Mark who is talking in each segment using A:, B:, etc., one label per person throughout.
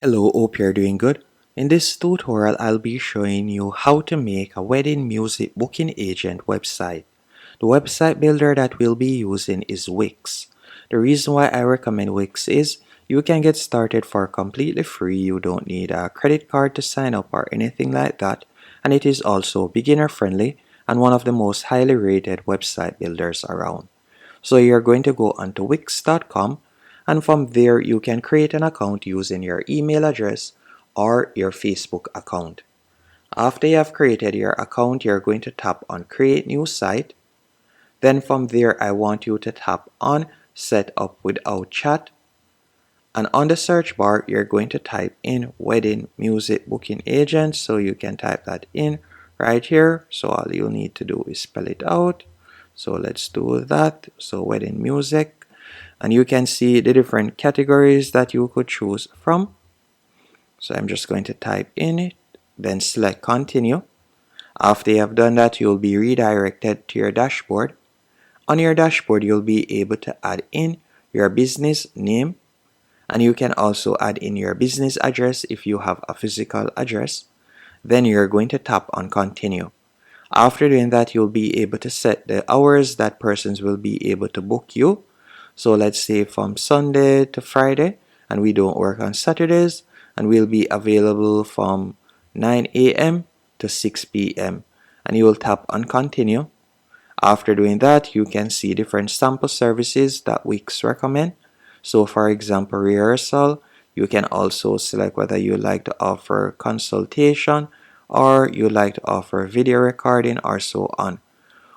A: Hello, hope you're doing good. In this tutorial, I'll be showing you how to make a wedding music booking agent website. The website builder that we'll be using is Wix. The reason why I recommend Wix is you can get started for completely free. You don't need a credit card to sign up or anything like that. And it is also beginner friendly and one of the most highly rated website builders around. So you're going to go onto wix.com, and from there you can create an account using your email address or your Facebook account. After you have created your account, you're going to tap on create new site. Then from there I want you to tap on set up without chat, and on the search bar you're going to type in wedding music booking agent. So you can type that in right here. So all you need to do is spell it out. So let's do that. So wedding music, and you can see the different categories that you could choose from. So I'm just going to type in it, then select continue. After you have done that, you'll be redirected to your dashboard. On your dashboard, you'll be able to add in your business name, and you can also add in your business address if you have a physical address. Then you're going to tap on continue. After doing that, you'll be able to set the hours that persons will be able to book you. So let's say from Sunday to Friday, and we don't work on Saturdays, and we'll be available from 9 a.m. to 6 p.m. and you will tap on continue. After doing that, you can see different sample services that Wix recommend. So for example, rehearsal, you can also select whether you like to offer consultation or you like to offer video recording or so on.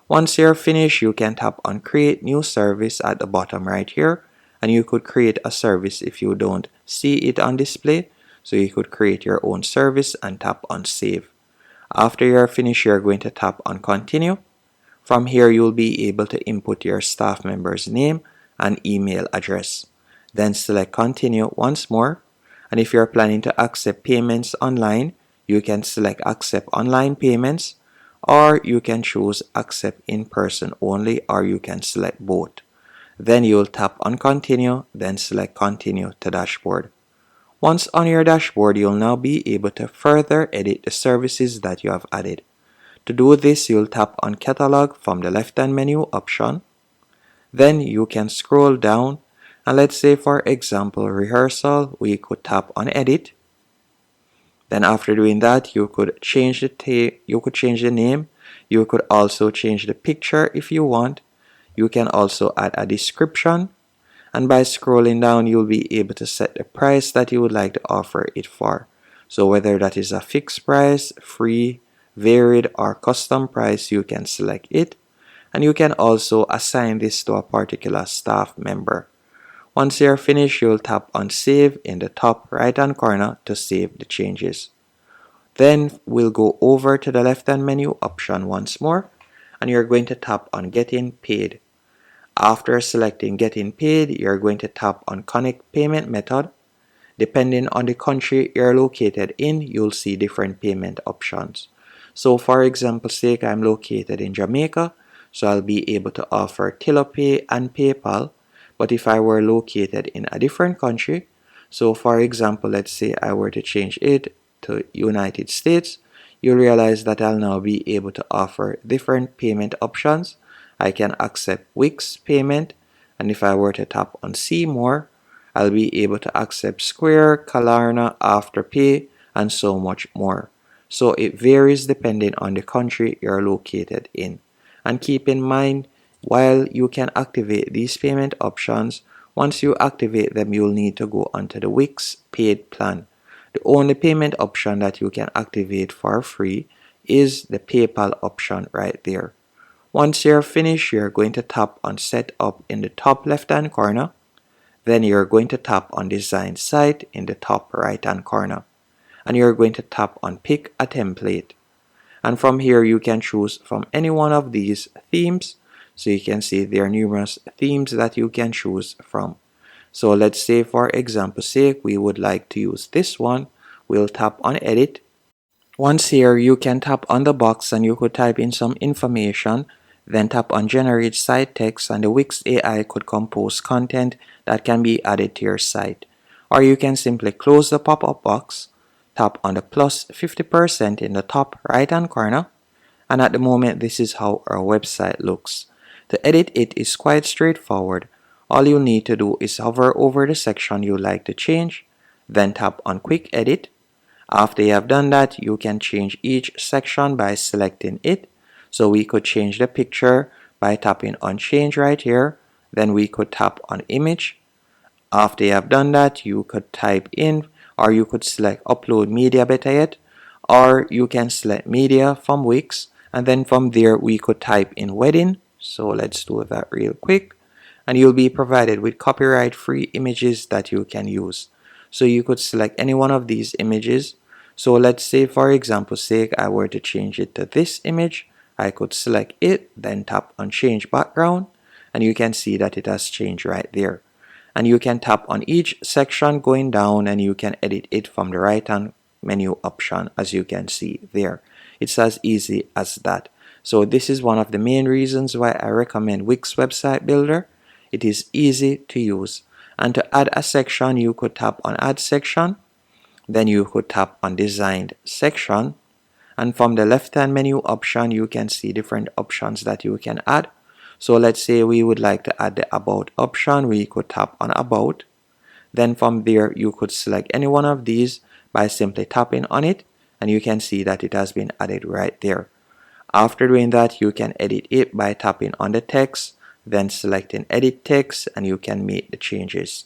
A: Once you're finished, you can tap on create new service at the bottom right here, and you could create a service if you don't see it on display. So you could create your own service and tap on save. After you're finished, you're going to tap on continue. From here, you'll be able to input your staff member's name and email address. Then select continue once more. And if you're planning to accept payments online, you can select accept online payments, or you can choose accept in person only, or you can select both. Then you'll tap on continue, then select continue to dashboard. Once on your dashboard, you'll now be able to further edit the services that you have added. To do this, you'll tap on catalog from the left hand menu option. Then you can scroll down, and let's say for example rehearsal, we could tap on edit. Then after doing that, you could change the name. You could also change the picture if you want. You can also add a description, and by scrolling down you'll be able to set the price that you would like to offer it for. So whether that is a fixed price, free, varied, or custom price, you can select it, and you can also assign this to a particular staff member. Once you're finished, you'll tap on save in the top right hand corner to save the changes. Then we'll go over to the left hand menu option once more, and you're going to tap on getting paid. After selecting getting paid, you're going to tap on connect payment method. Depending on the country you're located in, you'll see different payment options. So for example's sake, I'm located in Jamaica, so I'll be able to offer TiloPay and PayPal. But if I were located in a different country, so for example, let's say I were to change it to United States, you'll realize that I'll now be able to offer different payment options. I can accept Wix payment, and if I were to tap on see more, I'll be able to accept Square, Klarna, Afterpay, and so much more. So it varies depending on the country you're located in. And keep in mind, while you can activate these payment options, once you activate them, you'll need to go onto the Wix paid plan. The only payment option that you can activate for free is the PayPal option right there. Once you're finished, you're going to tap on set up in the top left hand corner. Then you're going to tap on design site in the top right hand corner, and you're going to tap on pick a template. And from here you can choose from any one of these themes. So you can see there are numerous themes that you can choose from. So let's say for example's sake we would like to use this one. We'll tap on edit. Once here you can tap on the box and you could type in some information, then tap on generate site text, and the Wix AI could compose content that can be added to your site. Or you can simply close the pop-up box, tap on the plus 50% in the top right hand corner, and at the moment this is how our website looks. To edit it is quite straightforward. All you need to do is hover over the section you like to change, then tap on quick edit. After you have done that, you can change each section by selecting it. So we could change the picture by tapping on change right here. Then we could tap on image. After you have done that, you could type in, or you could select upload media better yet, or you can select media from Wix, and then from there we could type in wedding. So let's do that real quick, and you'll be provided with copyright free images that you can use. So you could select any one of these images. So let's say for example sake I were to change it to this image. I could select it, then tap on change background, and you can see that it has changed right there. And you can tap on each section going down and you can edit it from the right hand menu option, as you can see there. It's as easy as that. So this is one of the main reasons why I recommend Wix Website Builder. It is easy to use. And to add a section, you could tap on add section, then you could tap on designed section, and from the left hand menu option you can see different options that you can add. So let's say we would like to add the about option. We could tap on about. Then from there you could select any one of these by simply tapping on it, and you can see that it has been added right there. After doing that, you can edit it by tapping on the text, then selecting edit text, and you can make the changes.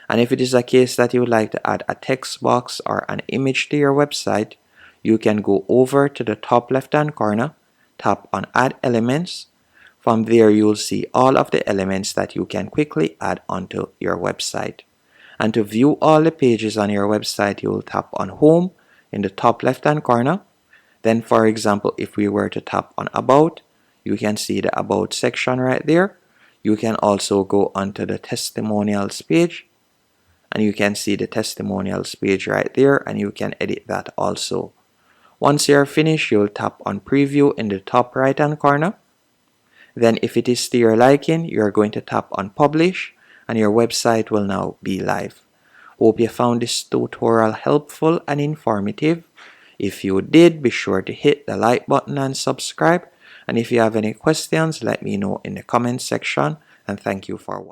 A: And if it is a case that you would like to add a text box or an image to your website, you can go over to the top left hand corner, tap on add elements. From there you will see all of the elements that you can quickly add onto your website. And to view all the pages on your website, you will tap on home in the top left hand corner. Then for example, if we were to tap on about, you can see the about section right there. You can also go onto the testimonials page, and you can see the testimonials page right there, and you can edit that also. Once you're finished, you'll tap on preview in the top right hand corner. Then if it is to your liking, you're going to tap on publish, and your website will now be live. Hope you found this tutorial helpful and informative. If you did, be sure to hit the like button and subscribe. And if you have any questions, let me know in the comment section. And thank you for watching.